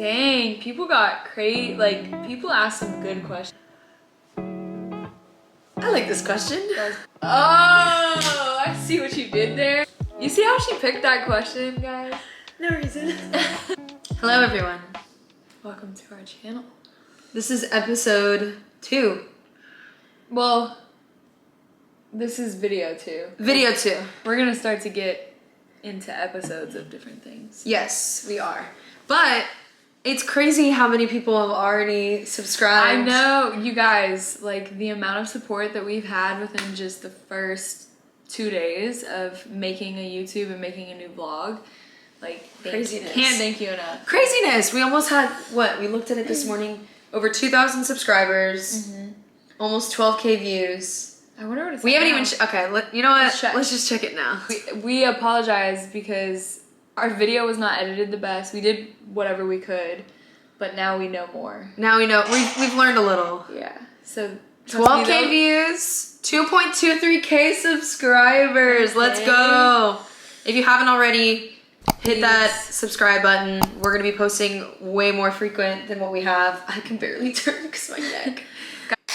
Dang, people got crazy. Like, people asked some good questions. I like this question. Oh, I see what you did there. You see how she picked that question, guys? No reason. Hello, everyone. Welcome to our channel. This is episode 2. Well, this is video 2. Video 2. We're gonna start to get into episodes of different things. Yes, we are. But it's crazy how many people have already subscribed. I know, you guys, like the amount of support that we've had within just the first 2 days of making a YouTube and making a new vlog. Like, Craziness. Can't thank you enough. Craziness. We almost had, what? We looked at it this morning. Over 2,000 subscribers. Mm-hmm. Almost 12K views. I wonder what it's We like haven't now. even... Okay, you know what? Let's check. Let's just check it now. We apologize because our video was not edited the best. We did whatever we could, but now we know more. Now we know. We've learned a little. Yeah. So 12K views, 2.23K subscribers. Let's go. If you haven't already, hit that subscribe button. We're going to be posting way more frequent than what we have. I can barely turn because my neck.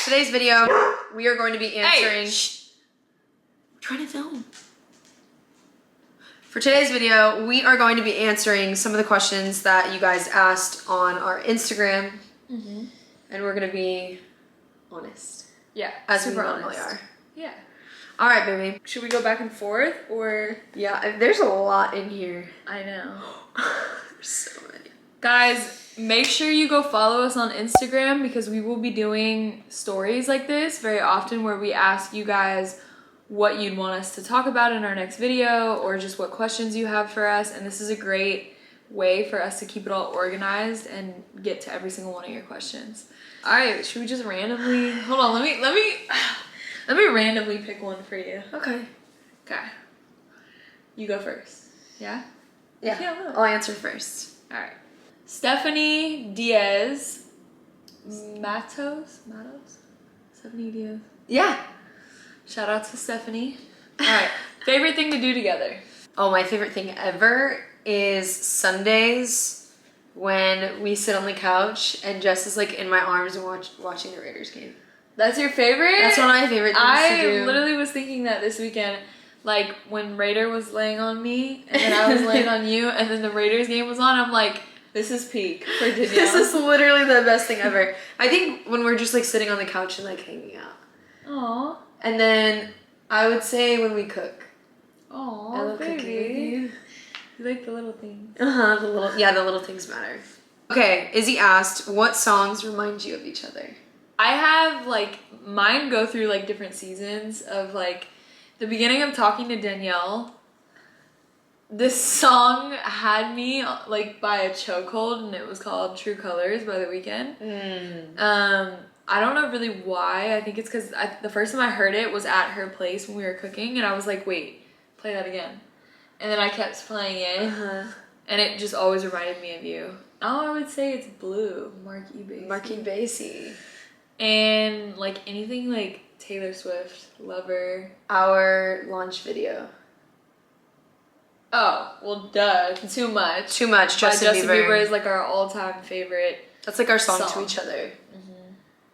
Today's video, we are going to be answering... Hey, shh. I'm trying to film. For today's video, we are going to be answering some of the questions that you guys asked on our Instagram. Mm-hmm. And we're going to be honest. Yeah. As we super normally honest. are. Yeah. All right, baby. Should we go back and forth or? Yeah, there's a lot in here. I know. There's so many. Guys, make sure you go follow us on Instagram because we will be doing stories like this very often where we ask you guys what you'd want us to talk about in our next video or just what questions you have for us. And this is a great way for us to keep it all organized and get to every single one of your questions. All right, should we just randomly, hold on, let me randomly pick one for you. Okay. Okay. You go first. Yeah? Yeah, Yeah, look. I'll answer first. All right. Stephanie Diaz. Matos? Stephanie Diaz. Yeah. Shout out to Stephanie. All right. Favorite thing to do together? Oh, my favorite thing ever is Sundays when we sit on the couch and Jess is like in my arms and watching the Raiders game. That's your favorite? That's one of my favorite things to do. I literally was thinking that this weekend, like when Raider was laying on me and then I was laying on you and then the Raiders game was on, I'm like, this is peak for Danielle. This is literally the best thing ever. I think when we're just like sitting on the couch and like hanging out. Aww. And then I would say when we cook. I Aww, love cooking with baby. you. You like the little things. The little things matter. Okay, Izzy asked, what songs remind you of each other? I have like, mine go through like different seasons of like, the beginning of talking to Danielle, this song had me like by a chokehold and it was called True Colors by The Weeknd. I don't know really why. I think it's because the first time I heard it was at her place when we were cooking and I was like, wait, play that again. And then I kept playing it and it just always reminded me of you. Oh, I would say it's Blue, Marky Basie. Marky Basie. And like anything like Taylor Swift, Lover. Our launch video. Oh, well, duh. Too much. Too much. Justin Bieber is like our all-time favorite. That's like our song song to each other.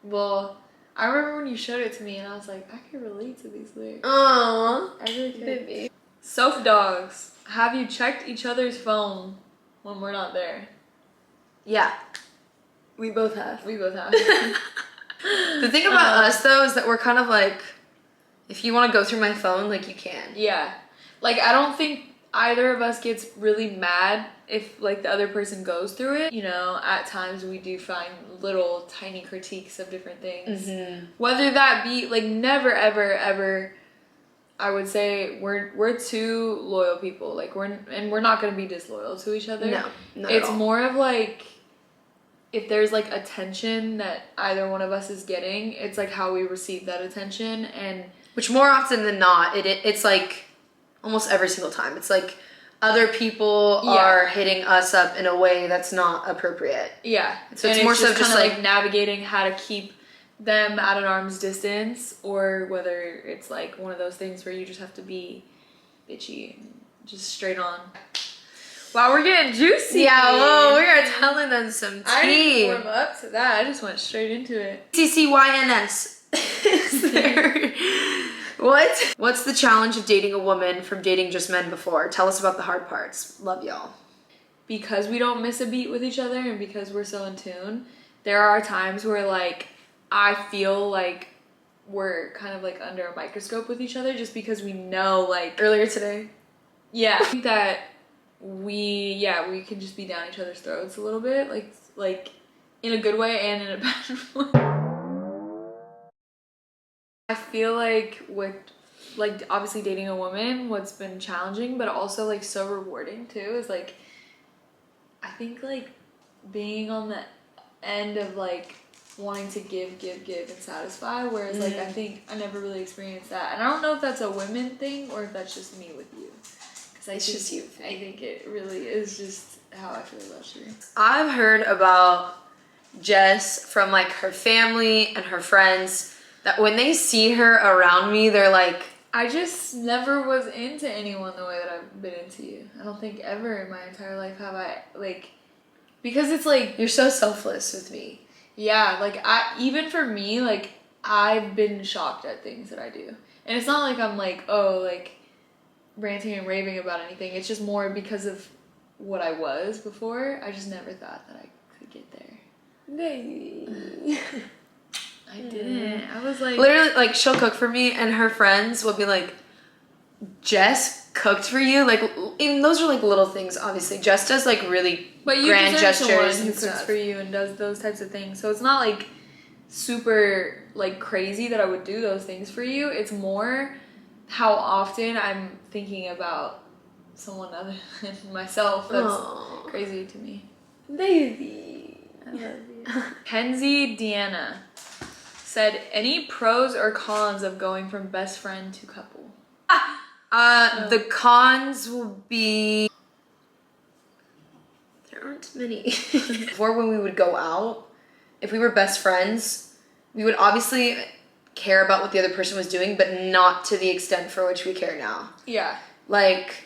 Well, I remember when you showed it to me and I was like, I can relate to these lyrics. Aww. I really could. Baby. Soph Dogs, have you checked each other's phone when we're not there? Yeah. We both have. We both have. The thing about us though is that we're kind of like, if you want to go through my phone, like you can. Yeah. Like, I don't think either of us gets really mad if like the other person goes through it. You know, at times we do find little tiny critiques of different things. Whether that be like never ever I would say we're two loyal people. Like we're not gonna be disloyal to each other. No, not it's at all. more of like if there's like attention that either one of us is getting, it's like how we receive that attention. And which more often than not, it's like almost every single time. It's like other people are hitting us up in a way that's not appropriate. Yeah. So it's more so just like navigating how to keep them at an arm's distance, or whether it's like one of those things where you just have to be bitchy and just straight on. Wow, we're getting juicy. Yeah, whoa, we are telling them some I tea. didn't warm up to that. I just went straight into it. CCYNS. Is there? What? What's the challenge of dating a woman from dating just men before? Tell us about the hard parts. Love y'all. Because we don't miss a beat with each other and because we're so in tune, there are times where like I feel like we're kind of like under a microscope with each other just because we know like Earlier today. yeah, I think that we can just be down each other's throats a little bit like in a good way and in a bad way. I feel like with like obviously dating a woman, what's been challenging but also like so rewarding too is like I think like being on the end of like wanting to give and satisfy, whereas like I think I never really experienced that, and I don't know if that's a women thing or if that's just me with you, because It's just you. I think it really is just how I feel about you. I've heard about Jess from like her family and her friends that when they see her around me, they're like, I just never was into anyone the way that I've been into you. I don't think ever in my entire life have I, like, because it's like, you're so selfless with me. yeah, like even for me, like I've been shocked at things that I do. And it's not like I'm like, oh, like ranting and raving about anything. It's just more because of what I was before. I just never thought that I could get there. Baby. I didn't. I was like, Literally, like, she'll cook for me, and her friends will be like, Jess cooked for you? Like, even those are, like, little things, obviously. Jess does, like, really but you grand deserve someone gestures who and cooks stuff. for you and does those types of things. So it's not, like, super, like, crazy that I would do those things for you. It's more how often I'm thinking about someone other than myself. That's Aww. crazy to me. Baby. I love you. Kenzie Deanna said, any pros or cons of going from best friend to couple? The cons will be... There aren't many. Before, when we would go out, if we were best friends, we would obviously care about what the other person was doing, but not to the extent for which we care now. Yeah. Like,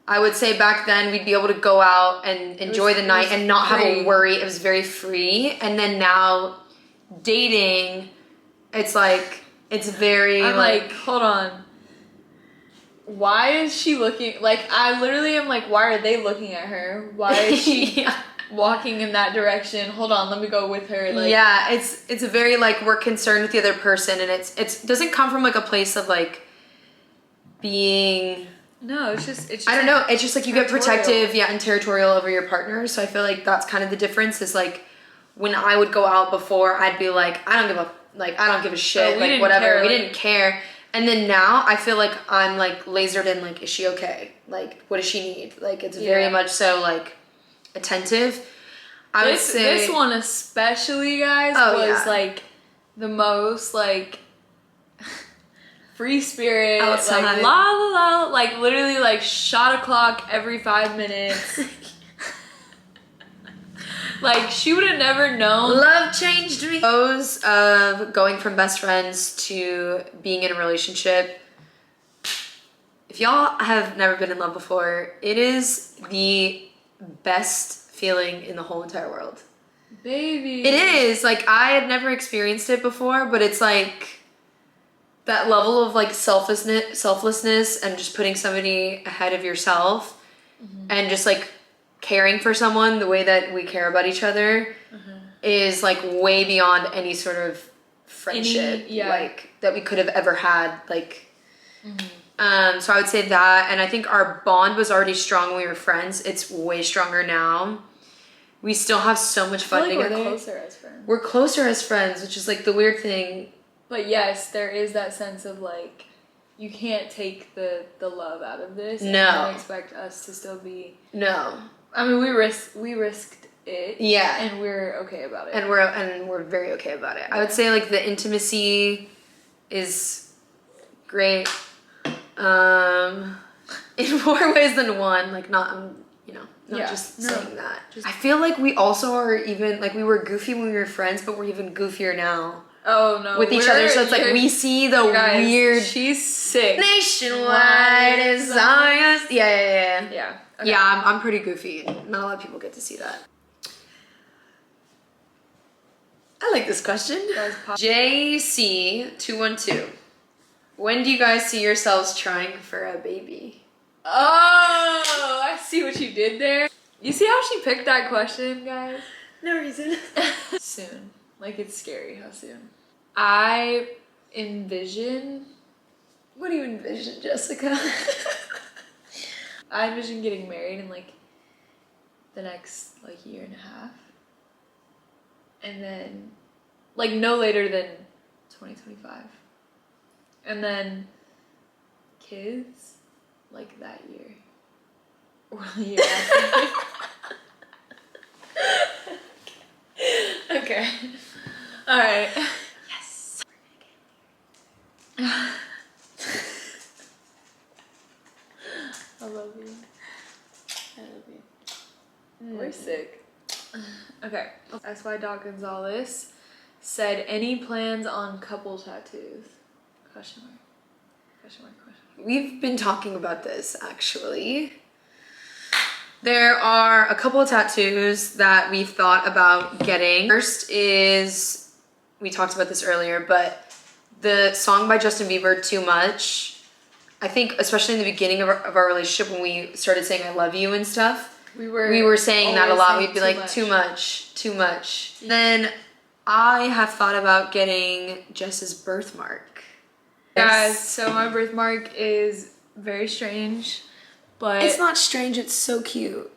I would say back then we'd be able to go out and enjoy the night and not have a worry. It was very free. And then now, dating, it's like, it's very I'm like, hold on. Why is she looking? Like, I literally am like, why are they looking at her? Why is she yeah. walking in that direction? Hold on, let me go with her. Like, yeah, it's a very like we're concerned with the other person, and it doesn't come from like a place of like being. No, it's just I don't know. It's just like you get territorial. protective, yeah, and territorial over your partner. So I feel like that's kind of the difference. Is like when I would go out before, I'd be like, I don't give a shit, we like didn't whatever. care, We like- didn't care. And then now I feel like I'm like lasered in. Like, is she okay? Like, what does she need? Like, it's very Yeah. much so like attentive. I would say This one especially, guys, Oh, was yeah. like the most like free spirit, Outside. like la la la, like literally like shot a clock every 5 minutes. Like she would have never known. Love changed me. Pros of going from best friends to being in a relationship. If y'all have never been in love before, it is the best feeling in the whole entire world. Baby. It is. Like, I had never experienced it before, but it's like that level of like selflessness and just putting somebody ahead of yourself and just like caring for someone the way that we care about each other is like way beyond any sort of friendship like that we could have ever had. Like, so I would say that, and I think our bond was already strong when we were friends. It's way stronger now. We still have so much I fun feel like together. we're closer as friends. We're closer as friends, which is like the weird thing. But yes, there is that sense of like you can't take the love out of this. No. And expect us to still be. No. I mean, we risked it. Yeah. And we're okay about it. And we're very okay about it. I would say like the intimacy is great. In more ways than one. Like not not just saying that. I feel like we also are even like we were goofy when we were friends, but we're even goofier now. Oh no. with each other. So it's like we see the guys, weird she's sick. nationwide is ours. Yeah. Yeah. Okay. Yeah, I'm pretty goofy. Not a lot of people get to see that. I like this question. JC212. When do you guys see yourselves trying for a baby? Oh, I see what you did there. You see how she picked that question, guys? No reason. Soon. Like, it's scary how soon. I envision... What do you envision, Jessica? I envision getting married in, like, the next, like, year and a half. And then, like, no later than 2025. And then kids, like, that year. Or the year after. Okay. All right. Yes. I love you. I love you. We're sick. Okay. That's why Doc Gonzalez said, any plans on couple tattoos? Question mark. Question mark. Question mark. We've been talking about this actually. There are a couple of tattoos that we've thought about getting. First is, we talked about this earlier, but the song by Justin Bieber, Too Much. I think especially in the beginning of our relationship when we started saying I love you and stuff, we were saying that a lot. We'd be like, too much. Yeah. Then I have thought about getting Jess's birthmark. Guys, so my birthmark is very strange, but It's not strange, it's so cute.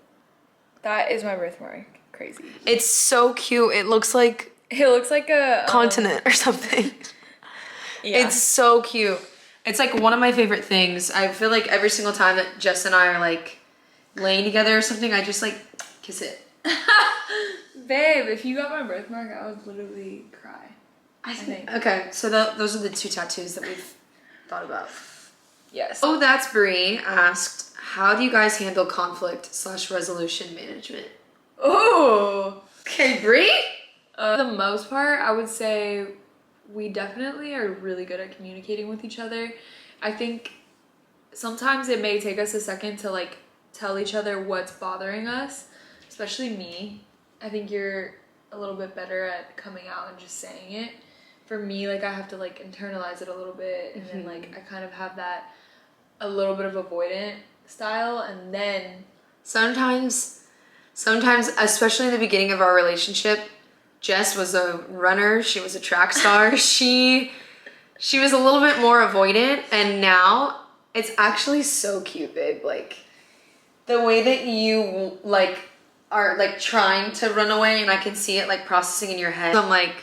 that is my birthmark. Crazy. It's so cute. It looks like It looks like a continent or something. Yeah. It's so cute. It's like one of my favorite things. I feel like every single time that Jess and I are like laying together or something, I just like kiss it. Babe, if you got my birthmark, I would literally cry. I think. Okay, so those are the two tattoos that we've thought about. Yes. Oh, that's Bree asked, how do you guys handle conflict/resolution management? Oh. Okay, Bree? For the most part, I would say we definitely are really good at communicating with each other. I think sometimes it may take us a second to like tell each other what's bothering us, especially me. I think you're a little bit better at coming out and just saying it. For me, like I have to like internalize it a little bit, and then like I kind of have that a little bit of avoidant style, and then Sometimes, especially in the beginning of our relationship, Jess was a runner. She was a track star. she was a little bit more avoidant, and now it's actually so cute, babe. Like the way that you like are like trying to run away, and I can see it like processing in your head. I'm like,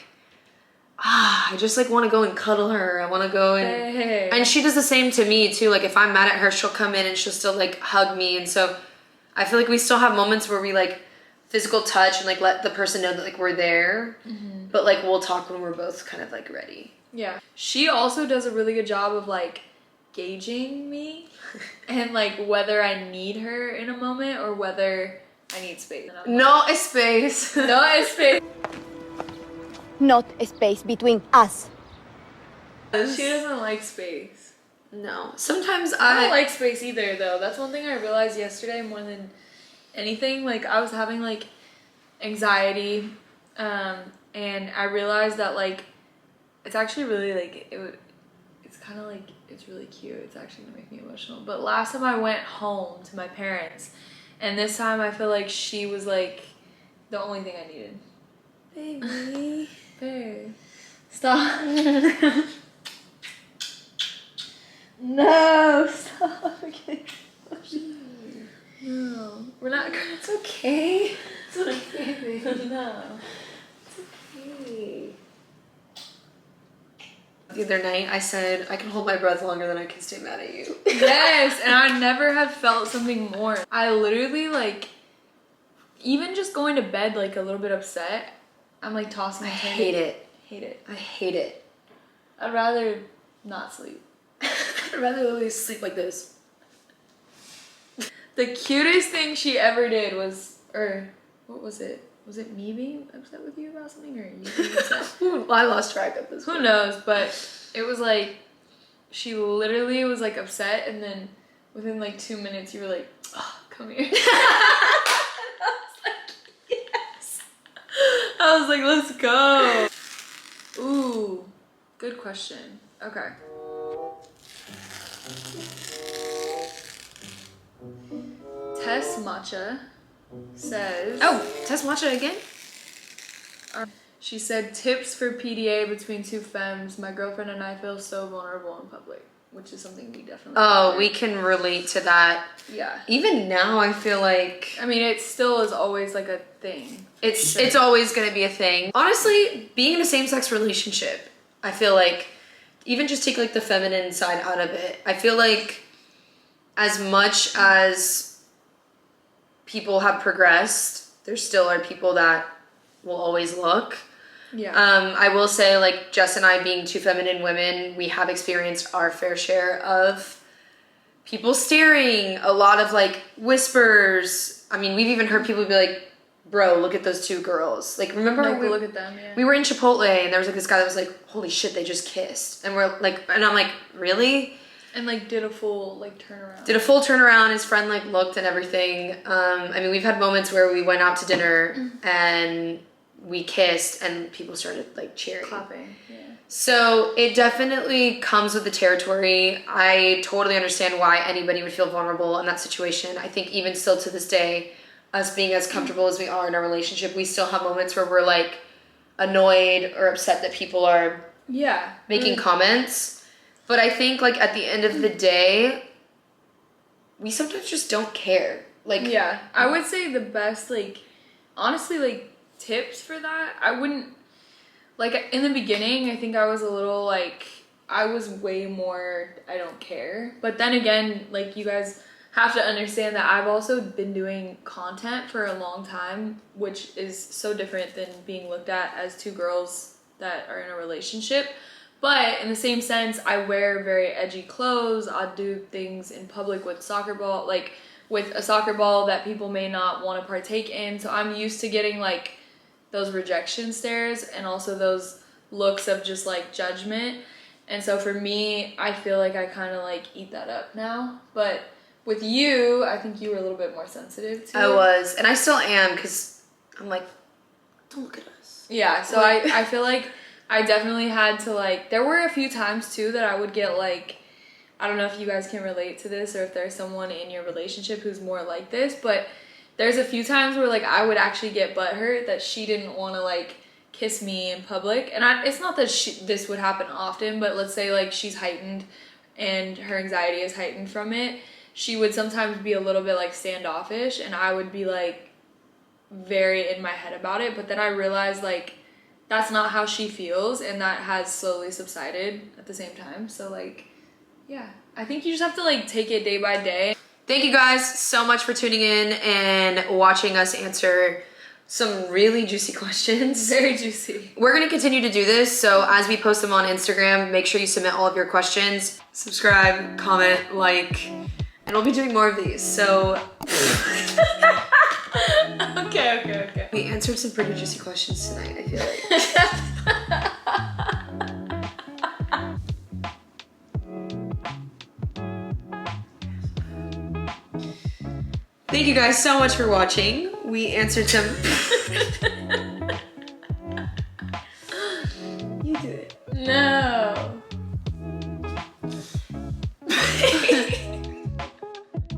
I just like want to go and cuddle her. I want to go and she does the same to me too. Like if I'm mad at her, she'll come in and she'll still like hug me, and so I feel like we still have moments where we like physical touch and like let the person know that like we're there, but like we'll talk when we're both kind of like ready. Yeah. She also does a really good job of like gauging me and like whether I need her in a moment or whether I need space. No space. No space. Not a space between us. She doesn't like space. No. Sometimes I don't like space either though. That's one thing I realized yesterday more than anything. Like I was having like anxiety, and I realized that like it's actually really like it's kind of like it's really cute. It's actually gonna make me emotional. But last time I went home to my parents, and this time I feel like she was like the only thing I needed. Baby. Babe, stop. No, stop. Okay. No, we're not. It's okay. It's okay, baby. No, it's okay. The other night I said I can hold my breath longer than I can stay mad at you. Yes, and I never have felt something more. I literally like, even just going to bed like a little bit upset, I'm like tossing. I hate it. Hate it. I hate it. I'd rather not sleep. I'd rather literally sleep like this. The cutest thing she ever did was, or what was it? was it me being upset with you about something or you being upset? I lost track of this. Who knows? But it was like, she literally was like upset, and then within like 2 minutes, you were like, oh, come here. I was like, let's go. Ooh, good question. Okay. Tess Matcha says... Oh, Tess Matcha again? She said, tips for PDA between two femmes. My girlfriend and I feel so vulnerable in public, which is something we definitely... Oh, we can relate to that. Yeah. Even now, I feel like... I mean, it still is always like a thing. It's always going to be a thing. Honestly, being in a same-sex relationship, I feel like, even just take like the feminine side out of it, I feel like as much as people have progressed, there still are people that will always look. Yeah. I will say, like, Jess and I being two feminine women, we have experienced our fair share of people staring, a lot of like whispers. I mean, we've even heard people be like, bro, look at those two girls. Like, remember Like, look at them, yeah. we were in Chipotle and there was like this guy that was like, holy shit, they just kissed. And we're like, and I'm like, really? And like did a full like turnaround. Did a full turnaround. His friend like looked and everything. I mean, we've had moments where we went out to dinner and we kissed and people started like cheering. Clapping, yeah. So it definitely comes with the territory. I totally understand why anybody would feel vulnerable in that situation. I think even still to this day, us being as comfortable as we are in our relationship, we still have moments where we're like annoyed or upset that people are making comments. But I think like at the end of the day, we sometimes just don't care. Like, yeah, I would say the best, like, honestly, like, tips for that, I wouldn't, like, in the beginning, I think I was a little, like, I was way more, I don't care. But then again, like, you guys have to understand that I've also been doing content for a long time, which is so different than being looked at as two girls that are in a relationship. But in the same sense, I wear very edgy clothes. I do things in public with soccer ball, like with a soccer ball that people may not want to partake in. So I'm used to getting like those rejection stares and also those looks of just like judgment. And so for me, I feel like I kind of like eat that up now. But with you, I think you were a little bit more sensitive to it. I was, and I still am, because I'm like, don't look at us. Yeah, so I feel like I definitely had to like, there were a few times too that I would get like, I don't know if you guys can relate to this or if there's someone in your relationship who's more like this, but there's a few times where like I would actually get butthurt that she didn't want to like kiss me in public. And it's not that this would happen often, but let's say like she's heightened and her anxiety is heightened from it. She would sometimes be a little bit like standoffish and I would be like very in my head about it. But then I realized like that's not how she feels and that has slowly subsided at the same time. So like, yeah, I think you just have to like take it day by day. Thank you guys so much for tuning in and watching us answer some really juicy questions. Very juicy. We're going to continue to do this, so as we post them on Instagram, make sure you submit all of your questions. Subscribe, comment, like, and we'll be doing more of these, so... Okay. We answered some pretty juicy questions tonight, I feel like. Thank you guys so much for watching. We answered some...